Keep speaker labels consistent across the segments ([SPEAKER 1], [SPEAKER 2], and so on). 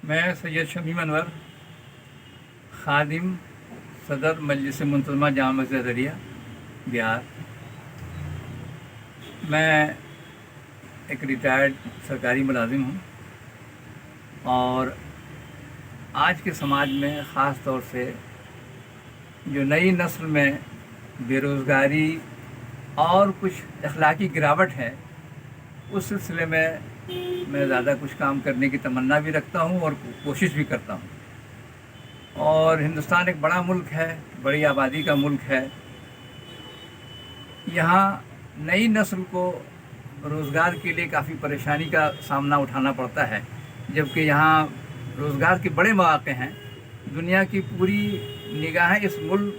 [SPEAKER 1] میں سید شمیم انور خادم صدر مجلس منتظمہ جامع مسجد ازہریہ بہار۔ میں ایک ریٹائرڈ سرکاری ملازم ہوں اور آج کے سماج میں خاص طور سے جو نئی نسل میں بے روزگاری اور کچھ اخلاقی گراوٹ ہے، اس سلسلے میں زیادہ کچھ کام کرنے کی تمنا بھی رکھتا ہوں اور کوشش بھی کرتا ہوں۔ اور ہندوستان ایک بڑا ملک ہے، بڑی آبادی کا ملک ہے۔ یہاں نئی نسل کو روزگار کے لیے کافی پریشانی کا سامنا اٹھانا پڑتا ہے، جبکہ یہاں روزگار کے بڑے مواقع ہیں۔ دنیا کی پوری نگاہیں اس ملک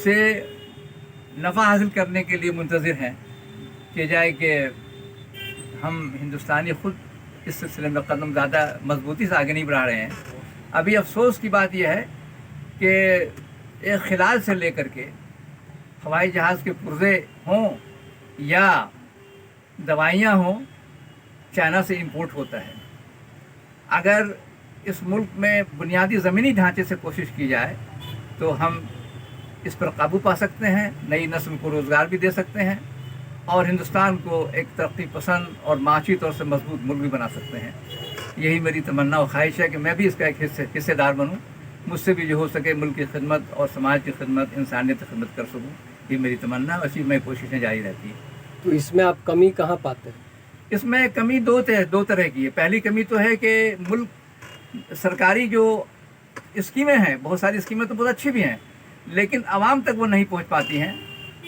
[SPEAKER 1] سے نفع حاصل کرنے کے لیے منتظر ہیں کہ جائے کہ ہم ہندوستانی خود اس سلسلے میں قدم زیادہ مضبوطی سے آگے نہیں بڑھا رہے ہیں۔ ابھی افسوس کی بات یہ ہے کہ ایک خلال سے لے کر کے ہوائی جہاز کے پرزے ہوں یا دوائیاں ہوں، چائنا سے امپورٹ ہوتا ہے۔ اگر اس ملک میں بنیادی زمینی ڈھانچے سے کوشش کی جائے تو ہم اس پر قابو پا سکتے ہیں، نئی نسل کو روزگار بھی دے سکتے ہیں اور ہندوستان کو ایک ترقی پسند اور معاشی طور سے مضبوط ملک بھی بنا سکتے ہیں۔ یہی میری تمنا و خواہش ہے کہ میں بھی اس کا ایک حصے دار بنوں، مجھ سے بھی جو ہو سکے ملک کی خدمت اور سماج کی خدمت، انسانیت کی خدمت کر سکوں۔ یہ میری تمنا، اسی میں کوششیں جاری رہتی ہیں۔
[SPEAKER 2] تو اس میں آپ کمی کہاں پاتے ہیں؟
[SPEAKER 1] اس میں کمی دو طرح کی ہے۔ پہلی کمی تو ہے کہ ملک سرکاری جو اسکیمیں ہیں، بہت ساری اسکیمیں تو بہت اچھی بھی ہیں، لیکن عوام تک وہ نہیں پہنچ پاتی ہیں،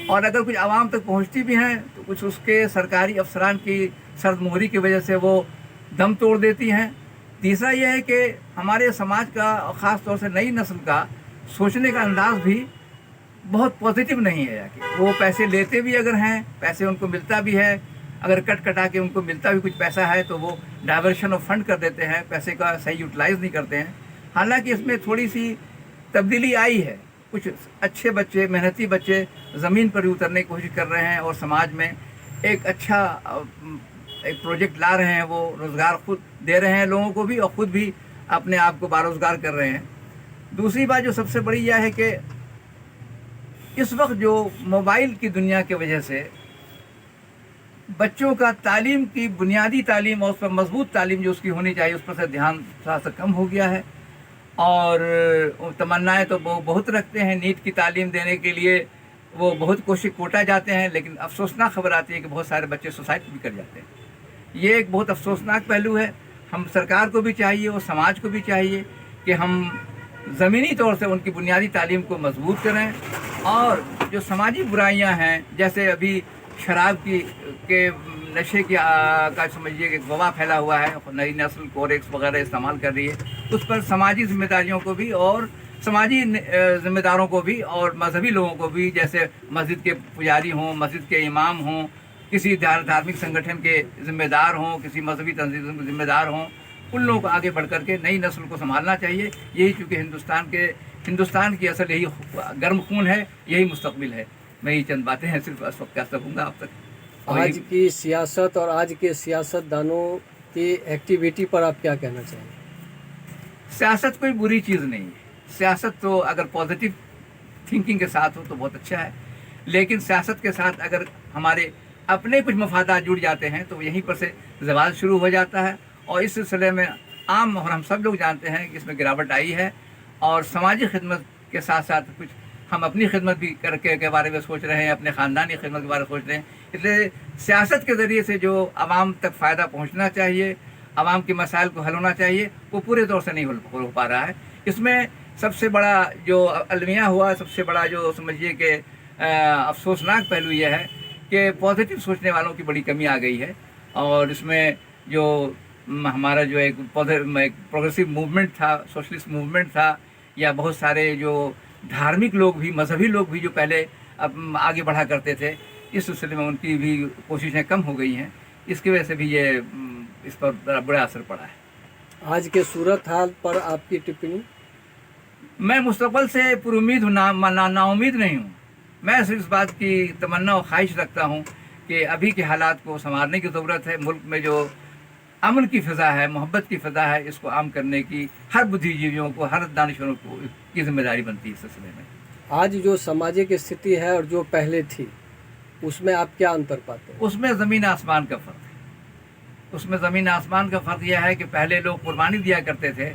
[SPEAKER 1] اور اگر کچھ عوام تک پہنچتی بھی ہیں تو کچھ اس کے سرکاری افسران کی سرد مہری کی وجہ سے وہ دم توڑ دیتی ہیں۔ تیسرا یہ ہے کہ ہمارے سماج کا، خاص طور سے نئی نسل کا سوچنے کا انداز بھی بہت پازیٹیو نہیں ہے، کہ وہ پیسے لیتے بھی اگر ہیں، پیسے ان کو ملتا بھی ہے، اگر کٹا کے ان کو ملتا بھی کچھ پیسہ ہے تو وہ ڈائیورشن آف فنڈ کر دیتے ہیں، پیسے کا صحیح یوٹیلائز نہیں کرتے ہیں۔ حالانکہ اس میں تھوڑی سی تبدیلی آئی ہے، کچھ اچھے بچے، محنتی بچے زمین پر اترنے کی کوشش کر رہے ہیں اور سماج میں ایک اچھا ایک پروجیکٹ لا رہے ہیں، وہ روزگار خود دے رہے ہیں لوگوں کو بھی اور خود بھی اپنے آپ کو باروزگار کر رہے ہیں۔ دوسری بات جو سب سے بڑی یہ ہے کہ اس وقت جو موبائل کی دنیا کی وجہ سے بچوں کا تعلیم کی بنیادی تعلیم اور اس پر مضبوط تعلیم جو اس کی ہونی چاہیے، اس پر سے دھیان تھوڑا سا کم ہو گیا ہے، اور تمنائیں تو وہ بہت رکھتے ہیں نیٹ کی تعلیم دینے کے لیے، وہ بہت کوٹا جاتے ہیں، لیکن افسوسناک خبر آتی ہے کہ بہت سارے بچے سوسائڈ بھی کر جاتے ہیں۔ یہ ایک بہت افسوسناک پہلو ہے۔ ہم سرکار کو بھی چاہیے اور سماج کو بھی چاہیے کہ ہم زمینی طور سے ان کی بنیادی تعلیم کو مضبوط کریں، اور جو سماجی برائیاں ہیں، جیسے ابھی شراب کے نشے کا سمجھیے کہ وبا پھیلا ہوا ہے، نئی نسل کورکس وغیرہ استعمال کر رہی ہے، اس پر سماجی ذمہ داریوں کو بھی اور سماجی ذمہ داروں کو بھی اور مذہبی لوگوں کو بھی، جیسے مسجد کے پجاری ہوں، مسجد کے امام ہوں، کسی دھارمک سنگٹھن کے ذمہ دار ہوں، کسی مذہبی تنظیم کے ذمہ دار ہوں، ان لوگوں کو آگے بڑھ کر کے نئی نسل کو سنبھالنا چاہیے۔ یہی چونکہ ہندوستان کی اصل یہی گرم خون ہے، یہی مستقبل ہے۔ میں یہ چند باتیں ہیں صرف اس وقت کہہ سکوں گا آپ تک۔
[SPEAKER 2] آج کی سیاست اور آج کے سیاست دانوں کی ایکٹیویٹی پر آپ کیا کہنا چاہیں گے؟
[SPEAKER 1] سیاست کوئی بری چیز نہیں ہے۔ سیاست تو اگر پازیٹیو تھنکنگ کے ساتھ ہو تو بہت اچھا ہے، لیکن سیاست کے ساتھ اگر ہمارے اپنے کچھ مفادات جڑ جاتے ہیں تو یہیں پر سے زوال شروع ہو جاتا ہے، اور اس سلسلے میں عام اور ہم سب لوگ جانتے ہیں کہ اس میں گراوٹ آئی ہے، اور سماجی خدمت کے ساتھ ساتھ کچھ ہم اپنی خدمت بھی کے بارے میں سوچ رہے ہیں، اپنے خاندانی خدمت کے بارے میں سوچ رہے ہیں۔ اس لیے سیاست کے ذریعے سے جو عوام تک فائدہ پہنچنا چاہیے، عوام کے مسائل کو حل ہونا چاہیے، وہ پورے طور سے نہیں ہو پا رہا ہے۔ اس میں سب سے بڑا جو المیہ ہوا، سب سے بڑا جو سمجھیے کہ افسوسناک پہلو یہ ہے کہ پازیٹیو سوچنے والوں کی بڑی کمی آ گئی ہے، اور اس میں جو ہمارا جو ایک پروگریسو موومنٹ تھا، سوشلسٹ موومنٹ تھا، یا بہت سارے جو دھارمک لوگ بھی، مذہبی لوگ بھی جو پہلے آگے بڑھا کرتے تھے، اس سلسلے میں ان کی بھی کوششیں کم ہو گئی ہیں۔ اس کی وجہ سے بھی یہ اس پر بڑا اثر پڑا ہے۔
[SPEAKER 2] آج کے صورتحال پر آپ کی ٹپنی؟
[SPEAKER 1] میں مستقبل سے پر امید ہوں، نا امید نہیں ہوں۔ میں صرف اس بات کی تمنا و خواہش رکھتا ہوں کہ ابھی کے حالات کو سنوارنے کی ضرورت ہے۔ ملک میں جو امن کی فضا ہے، محبت کی فضا ہے، اس کو عام کرنے کی ہر بدھی جیویوں کو، ہر دانشوروں کو کی ذمہ داری بنتی ہے اس سلسلے میں۔
[SPEAKER 2] آج جو سماجک استھتی ہے اور جو پہلے تھی اس میں آپ کیا انتر پاتے ہیں؟
[SPEAKER 1] اس میں زمین آسمان کا فرق ہے۔ اس میں زمین آسمان کا فرق یہ ہے کہ پہلے لوگ قربانی دیا کرتے تھے،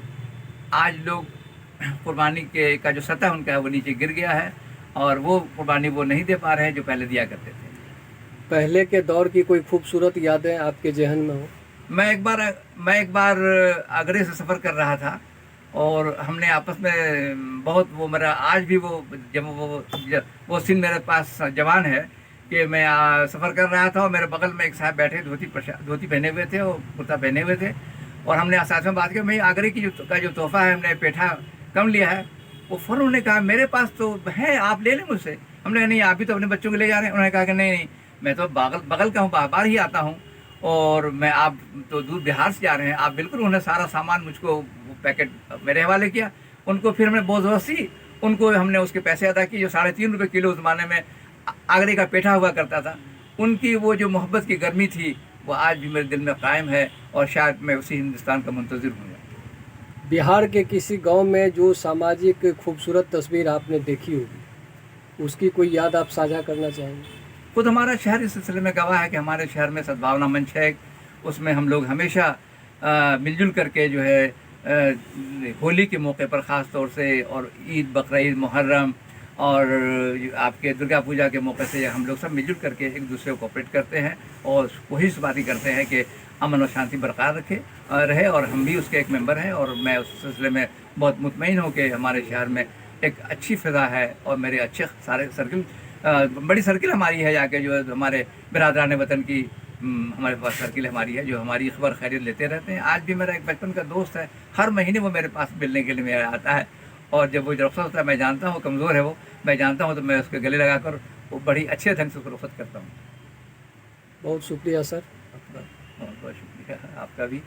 [SPEAKER 1] آج لوگ قربانی کا جو سطح ان کا ہے وہ نیچے گر گیا ہے، اور وہ قربانی وہ نہیں دے پا رہے ہیں جو پہلے دیا کرتے تھے۔
[SPEAKER 2] پہلے کے دور کی کوئی خوبصورت یادیں آپ کے ذہن میں ہو؟
[SPEAKER 1] میں ایک بار آگرے سے سفر کر رہا تھا، اور ہم نے آپس میں بہت، وہ میرا آج بھی جب وہ سن میرے پاس جوان ہے کہ میں سفر کر رہا تھا، اور میرے بغل میں ایک صاحب بیٹھے، دھوتی پہنے ہوئے تھے اور کرتا پہنے ہوئے تھے، اور ہم نے ساتھ میں بات کی، میں آگرے کی جو تحفہ ہے ہم نے پیٹھا کم لیا ہے، وہ فوراً انہوں نے کہا میرے پاس تو ہے، آپ لے لیں مجھ سے۔ ہم نے کہا نہیں، آپ بھی تو اپنے بچوں کو لے جا رہے ہیں۔ انہوں نے کہا کہ نہیں، میں تو بغل کا ہوں، بار ہی آتا ہوں، اور آپ تو دور بہار سے جا رہے ہیں، آپ بالکل۔ انہوں نے سارا سامان مجھ کو پیکٹ میرے حوالے کیا، ان کو پھر ہم نے بہت زبردستی ان کو ہم نے اس کے پیسے ادا کیے، جو 3.5 روپے کلو اس زمانے میں آگرے کا پیٹھا ہوا کرتا تھا۔ ان کی وہ جو محبت کی گرمی تھی وہ آج بھی میرے دل میں قائم ہے، اور شاید میں اسی ہندوستان کا منتظر ہوں گا۔
[SPEAKER 2] بہار کے کسی گاؤں میں جو سماجک خوبصورت تصویر آپ نے دیکھی ہوگی، اس کی کوئی یاد آپ ساجھا کرنا چاہیں گے؟
[SPEAKER 1] خود ہمارا شہر اس سلسلے میں گواہ ہے کہ ہمارے شہر میں سدبھاونا منچ ہے، اس میں ہم لوگ ہمیشہ مل جل کر کے جو ہے ہولی کے موقع پر خاص طور سے، اور عید، بقرعید، محرم، اور آپ کے درگا پوجا کے موقع سے ہم لوگ سب مل جل کر کے ایک دوسرے کو کوپریٹ کرتے ہیں، اور کوشش باتیں کرتے ہیں کہ امن و شانتی برقرار رہے، اور ہم بھی اس کے ایک ممبر ہیں، اور میں اس سلسلے میں بہت مطمئن ہوں کہ ہمارے شہر میں ایک اچھی فضا ہے، اور میرے اچھے سارے سرکل، بڑی سرکل ہماری ہے، جا کے جو ہے ہمارے برادران وطن کی ہمارے پاس سرکل ہماری ہے، جو ہماری خبر خیریت لیتے رہتے ہیں۔ آج بھی میرا ایک بچپن کا دوست ہے، ہر مہینے وہ میرے پاس ملنے کے لیے میرا آتا ہے، اور جب وہ رخصت ہوتا ہے، میں جانتا ہوں کمزور ہے وہ، میں جانتا ہوں، تو میں اس کے گلے لگا کر وہ بڑی اچھے ڈھنگ سے اس کو رخصت کرتا ہوں۔
[SPEAKER 2] بہت شکریہ سر آپ کا۔
[SPEAKER 1] بہت بہت شکریہ آپ کا بھی۔